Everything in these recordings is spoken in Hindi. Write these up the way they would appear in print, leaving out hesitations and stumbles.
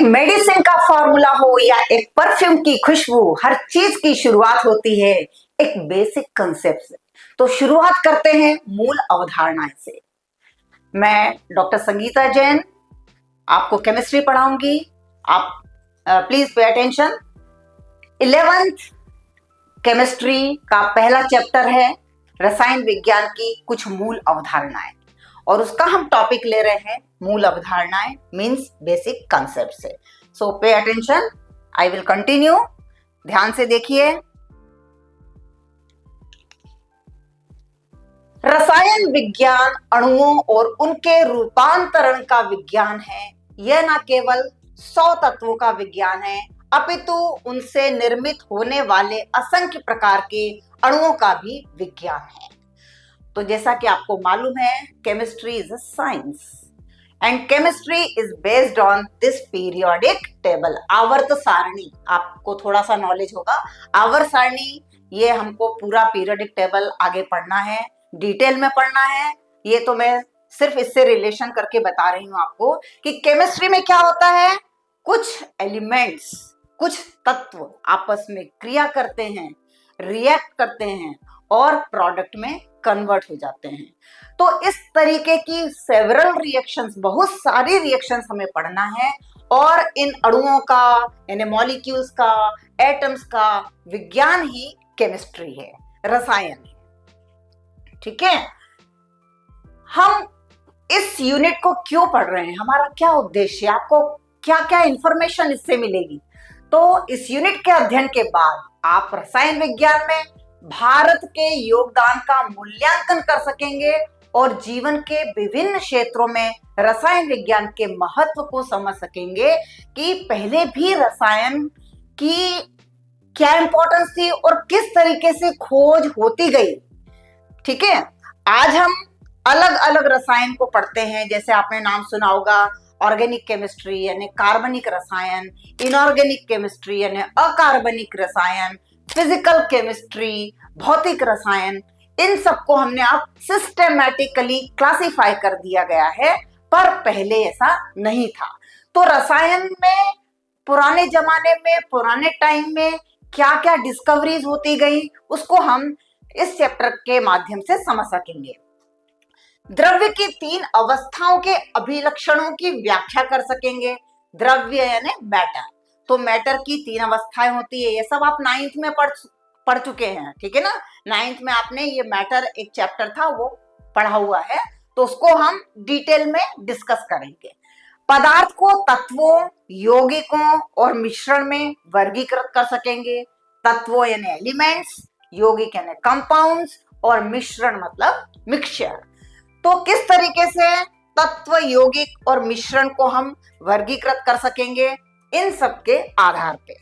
एक मेडिसिन का फॉर्मूला हो या एक परफ्यूम की खुशबू, हर चीज की शुरुआत होती है एक बेसिक कंसेप्ट से। तो शुरुआत करते हैं मूल अवधारणाएं से। मैं डॉक्टर संगीता जैन आपको केमिस्ट्री पढ़ाऊंगी। आप please pay attention. 11th chemistry का पहला चैप्टर है रसायन विज्ञान की कुछ मूल अवधारणाएं, और उसका हम टॉपिक ले रहे हैं मूल अवधारणाएं मींस बेसिक कंसेप्ट से। सो pay attention, I will continue. ध्यान से देखिए। रसायन विज्ञान अणुओं और उनके रूपांतरण का विज्ञान है। यह न केवल 100 तत्वों का विज्ञान है, अपितु उनसे निर्मित होने वाले असंख्य प्रकार के अणुओं का भी विज्ञान है। तो जैसा कि आपको मालूम है, chemistry is a science and chemistry is based on this periodic table, आवर्त सारणी। आपको थोड़ा सा नॉलेज होगा आवर्त सारणी। ये हमको पूरा पीरियोडिक टेबल आगे पढ़ना है, डिटेल में पढ़ना है। ये तो मैं सिर्फ इससे रिलेशन करके बता रही हूं आपको कि केमिस्ट्री में क्या होता है। कुछ एलिमेंट्स, कुछ तत्व आपस में क्रिया करते हैं, रिएक्ट करते हैं और प्रोडक्ट में कन्वर्ट हो जाते हैं। तो इस तरीके की सेवरल रिएक्शंस, बहुत सारी रिएक्शंस हमें पढ़ना है, और इन अणुओं का, यानी मॉलिक्यूल्स का, एटम्स का विज्ञान ही केमिस्ट्री है, रसायन है। ठीक है। हम इस यूनिट को क्यों पढ़ रहे हैं, हमारा क्या उद्देश्य है, आपको क्या क्या इंफॉर्मेशन इससे मिलेगी। तो इस यूनिट के अध्ययन के बाद आप रसायन विज्ञान में भारत के योगदान का मूल्यांकन कर सकेंगे और जीवन के विभिन्न क्षेत्रों में रसायन विज्ञान के महत्व को समझ सकेंगे कि पहले भी रसायन की क्या इंपॉर्टेंस थी और किस तरीके से खोज होती गई। ठीक है। आज हम अलग अलग रसायन को पढ़ते हैं, जैसे आपने नाम सुना होगा ऑर्गेनिक केमिस्ट्री यानी कार्बनिक रसायन, इनऑर्गेनिक केमिस्ट्री यानी अकार्बनिक रसायन, फिजिकल केमिस्ट्री, भौतिक रसायन। इन सबको हमने अब सिस्टेमैटिकली क्लासिफाई कर दिया गया है, पर पहले ऐसा नहीं था। तो रसायन में पुराने जमाने में, पुराने टाइम में क्या क्या डिस्कवरीज होती गई, उसको हम इस चैप्टर के माध्यम से समझ सकेंगे। द्रव्य की 3 अवस्थाओं के अभिलक्षणों की व्याख्या कर सकेंगे। द्रव्य यानी मैटर, तो मैटर की 3 अवस्थाएं होती है। ये सब आप 9th में पढ़ चुके हैं, ठीक है ना। 9th में आपने ये मैटर एक चैप्टर था वो पढ़ा हुआ है, तो उसको हम डिटेल में डिस्कस करेंगे। पदार्थ को तत्वों, यौगिकों और मिश्रण में वर्गीकृत कर सकेंगे। तत्वों यानी एलिमेंट्स, यौगिक यानी कंपाउंड्स, और मिश्रण मतलब मिक्सचर। तो किस तरीके से तत्व, यौगिक और मिश्रण को हम वर्गीकृत कर सकेंगे, इन सब के आधार पे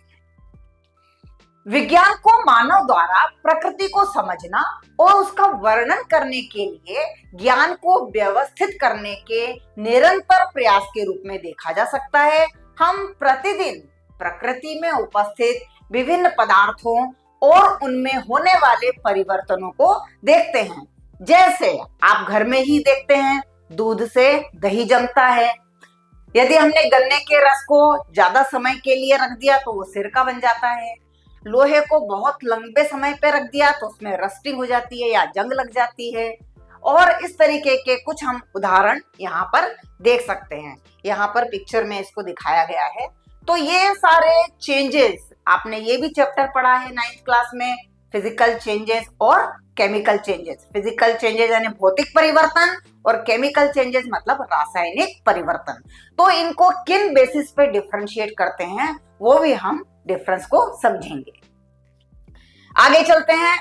विज्ञान को मानव द्वारा प्रकृति को समझना और उसका वर्णन करने के लिए ज्ञान को व्यवस्थित करने के निरंतर प्रयास के रूप में देखा जा सकता है। हम प्रतिदिन प्रकृति में उपस्थित विभिन्न पदार्थों और उनमें होने वाले परिवर्तनों को देखते हैं। जैसे आप घर में ही देखते हैं, दूध से दही जमता है। यदि हमने गन्ने के रस को ज्यादा समय के लिए रख दिया तो वो सिरका बन जाता है। लोहे को बहुत लंबे समय पे रख दिया तो उसमें रस्टिंग हो जाती है या जंग लग जाती है। और इस तरीके के कुछ हम उदाहरण यहाँ पर देख सकते हैं। यहाँ पर पिक्चर में इसको दिखाया गया है। तो ये सारे चेंजेस, आपने ये भी चैप्टर पढ़ा है 9th क्लास में, फिजिकल चेंजेस और केमिकल चेंजेस। फिजिकल चेंजेस यानी भौतिक परिवर्तन, और केमिकल चेंजेस मतलब रासायनिक परिवर्तन। तो इनको किन बेसिस पे डिफरेंशिएट करते हैं वो भी हम डिफरेंस को समझेंगे। आगे चलते हैं।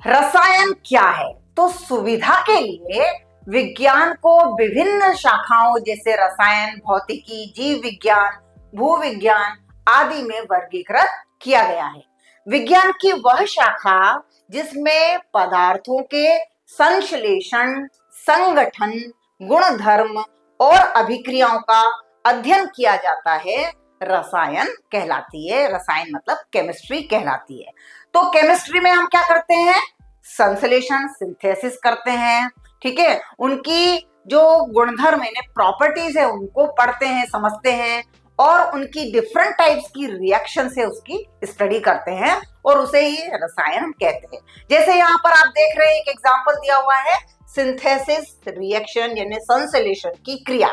रसायन क्या है, तो सुविधा के लिए विज्ञान को विभिन्न शाखाओं जैसे रसायन, भौतिकी, जीव विज्ञान, भूविज्ञान आदि में वर्गीकृत किया गया है। विज्ञान की वह शाखा जिसमें पदार्थों के संश्लेषण, संगठन, गुणधर्म और अभिक्रियाओं का अध्ययन किया जाता है, रसायन कहलाती है। रसायन मतलब केमिस्ट्री कहलाती है। तो केमिस्ट्री में हम क्या करते हैं, संश्लेषण, सिंथेसिस करते हैं। ठीक है। उनकी जो गुणधर्म यानी प्रॉपर्टीज है उनको पढ़ते हैं, समझते हैं, और उनकी डिफरेंट टाइप्स की रिएक्शन से उसकी स्टडी करते हैं और उसे ही रसायन हम कहते हैं। जैसे यहाँ पर आप देख रहे हैं एक एग्जांपल दिया हुआ है सिंथेसिस रिएक्शन यानी संश्लेषण की क्रिया।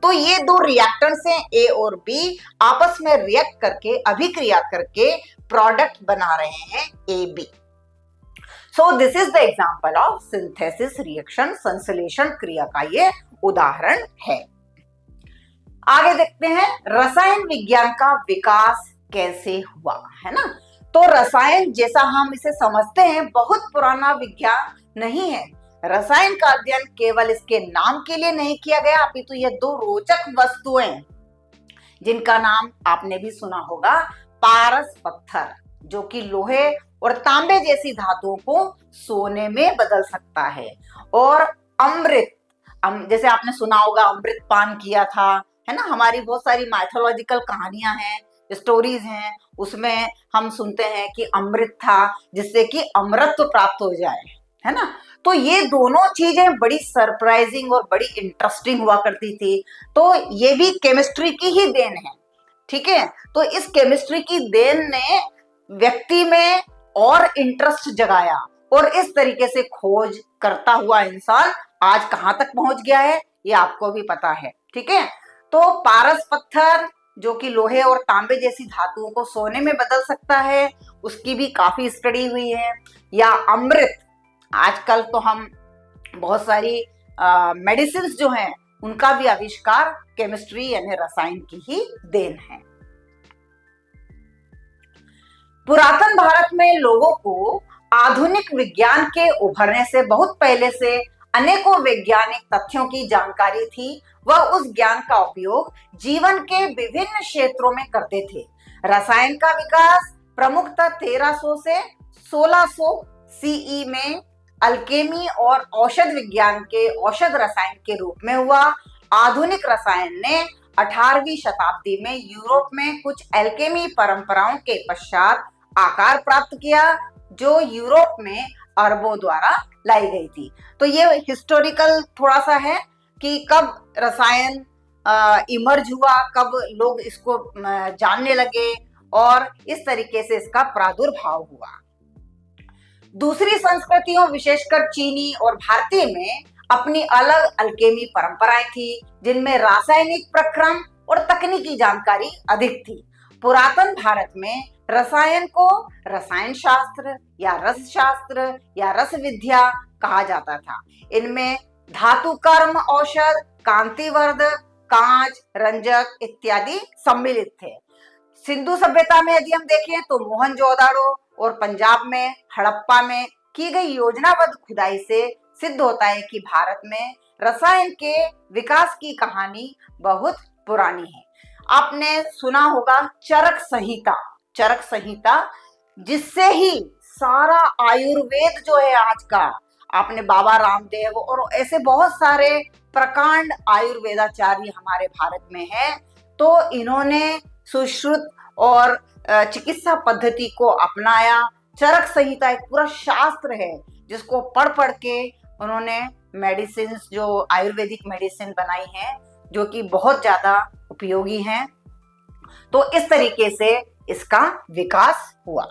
तो ये दो रिएक्टेंट्स हैं ए और बी, आपस में रिएक्ट करके अभिक्रिया करके प्रोडक्ट बना रहे हैं A B. So this is the example of synthesis reaction, संश्लेषण क्रिया का ये उदाहरण है। आगे देखते हैं रसायन विज्ञान का विकास कैसे हुआ, है ना। तो रसायन जैसा हम इसे समझते हैं बहुत पुराना विज्ञान नहीं है। रसायन का अध्ययन केवल इसके नाम के लिए नहीं किया गया, अपितु ये दो रोचक वस्तुएं जिनका नाम आपने भी सुना होगा, पारस पत्थर जो कि लोहे और तांबे जैसी धातुओं को सोने में बदल सकता है, और अमृत, जैसे आपने सुना होगा अमृत पान किया था, है ना। हमारी बहुत सारी माइथोलॉजिकल कहानियां हैं, स्टोरीज हैं, उसमें हम सुनते हैं कि अमृत था जिससे कि अमरत्व प्राप्त हो जाए, है ना। तो ये दोनों चीजें बड़ी सरप्राइजिंग और बड़ी इंटरेस्टिंग हुआ करती थी। तो ये भी केमिस्ट्री की ही देन है, ठीक है। तो इस केमिस्ट्री की देन ने व्यक्ति में और इंटरेस्ट जगाया और इस तरीके से खोज करता हुआ इंसान आज कहां तक पहुंच गया है ये आपको भी पता है, ठीक है। तो पारस पत्थर जो कि लोहे और तांबे जैसी धातुओं को सोने में बदल सकता है, उसकी भी काफी स्टडी हुई है। या अमृत, आजकल तो हम बहुत सारी मेडिसिन जो हैं उनका भी आविष्कार केमिस्ट्री यानी रसायन की ही देन है। पुरातन भारत में लोगों को आधुनिक विज्ञान के उभरने से बहुत पहले से अनेकों वैज्ञानिक तथ्यों की जानकारी थी। वह उस ज्ञान का उपयोग जीवन के विभिन्न क्षेत्रों में करते थे। रसायन का विकास प्रमुखतः 1300 से 1600 सीई में अल्केमी और औषध विज्ञान के औषध रसायन के रूप में हुआ। आधुनिक रसायन ने 18वीं शताब्दी में यूरोप में कुछ अल्केमी परंपराओं के पश्चात आकार प्राप्त किया, जो यूरोप में अरबों द्वारा लाई गई थी। तो ये हिस्टोरिकल थोड़ा सा है कि कब रसायन इमर्ज हुआ, कब लोग इसको जानने लगे और इस तरीके से इसका प्रादुर्भाव हुआ। दूसरी संस्कृतियों विशेषकर चीनी और भारतीय में अपनी अलग अल्केमी परंपराएं थी, जिनमें रासायनिक प्रक्रम और तकनीकी जानकारी अधिक थी। पुरातन भारत में रसायन को रसायन शास्त्र या रस शास्त्र या रस विद्या कहा जाता था। इनमें धातु कर्म औषध, कांतिवर्धक, कांच, रंजक इत्यादि सम्मिलित थे। सिंधु सभ्यता में यदि हम देखें तो मोहनजोदाड़ो और पंजाब में हड़प्पा में की गई योजनाबद्ध खुदाई से सिद्ध होता है कि भारत में रसायन के विकास की कहानी बहुत पुरानी है। आपने सुना होगा चरक संहिता, चरक संहिता जिससे ही सारा आयुर्वेद जो है आज का, आपने बाबा रामदेव और ऐसे बहुत सारे प्रकांड आयुर्वेदाचार्य हमारे भारत में हैं। तो इन्होंने सुश्रुत और चिकित्सा पद्धति को अपनाया। चरक संहिता एक पूरा शास्त्र है जिसको पढ़ पढ़ के उन्होंने मेडिसिन, जो आयुर्वेदिक मेडिसिन बनाई हैं, जो कि बहुत ज्यादा उपयोगी हैं। तो इस तरीके से इसका विकास हुआ।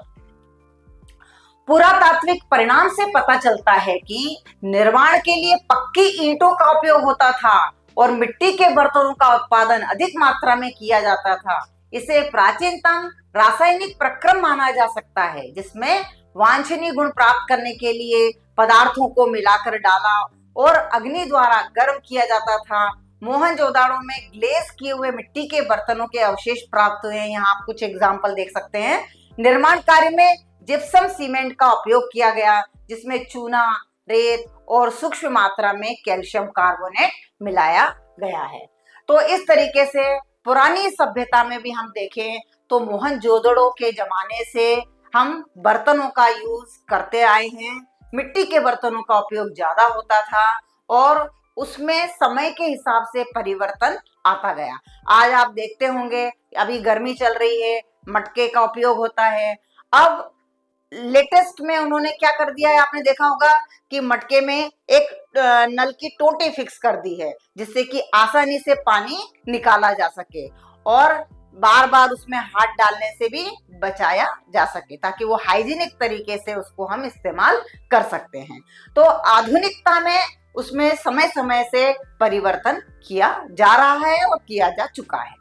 पुरातात्विक परिणाम से पता चलता है कि निर्माण के लिए पक्की ईंटों का उपयोग होता था और मिट्टी के बर्तनों का उत्पादन अधिक मात्रा में किया जाता था। इसे प्राचीनतम रासायनिक प्रक्रम माना जा सकता है, जिसमें वांछनीय गुण प्राप्त करने के लिए पदार्थों को मिलाकर डाला और अग्नि द्वारा गर्म किया जाता था। मोहनजोदाड़ो में ग्लेज किए हुए मिट्टी के बर्तनों के अवशेष प्राप्त हुए हैं। यहाँ आप कुछ एग्जाम्पल देख सकते हैं। निर्माण कार्य में जिप्सम सीमेंट का उपयोग किया गया, जिसमें चूना, रेत और सूक्ष्म मात्रा में कैल्शियम कार्बोनेट मिलाया गया है। तो इस तरीके से पुरानी सभ्यता में भी हम देखें तो मोहनजोदड़ो के जमाने से हम बर्तनों का यूज करते आए हैं। मिट्टी के बर्तनों का उपयोग ज्यादा होता था और उसमें समय के हिसाब से परिवर्तन आता गया। आज आप देखते होंगे अभी गर्मी चल रही है, मटके का उपयोग होता है। अब लेटेस्ट में उन्होंने क्या कर दिया है, आपने देखा होगा कि मटके में एक नल की टोटी फिक्स कर दी है, जिससे कि आसानी से पानी निकाला जा सके। और बार बार उसमें हाथ डालने से भी बचाया जा सके, ताकि वो हाइजीनिक तरीके से उसको हम इस्तेमाल कर सकते हैं। तो आधुनिकता में उसमें समय समय से परिवर्तन किया जा रहा है और किया जा चुका है।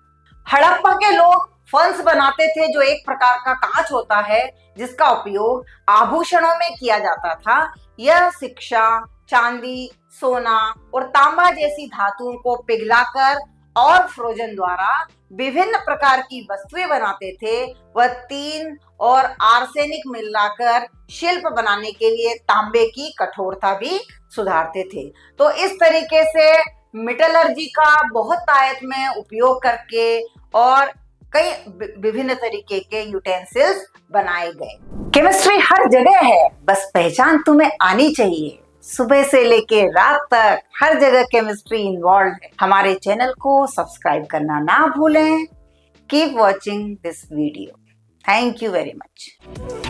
हड़प्पा के लोग फंस बनाते थे, जो एक प्रकार का कांच होता है जिसका उपयोग आभूषणों में किया जाता था। यह शिक्षा, चांदी, सोना और तांबा जैसी धातुओं को पिघलाकर और फ्रोजन द्वारा विभिन्न प्रकार की वस्तुएं बनाते थे। वह तीन और आर्सेनिक मिलाकर शिल्प बनाने के लिए तांबे की कठोरता भी सुधारते थे। तो इस तरीके से मेटलर्जी का बहुत आयत में उपयोग करके और कई विभिन्न तरीके के यूटेंसिल्स बनाए गए। केमिस्ट्री हर जगह है, बस पहचान तुम्हें आनी चाहिए। सुबह से लेके रात तक हर जगह केमिस्ट्री इन्वॉल्व है। हमारे चैनल को सब्सक्राइब करना ना भूलें। Keep watching this video. Thank you very much.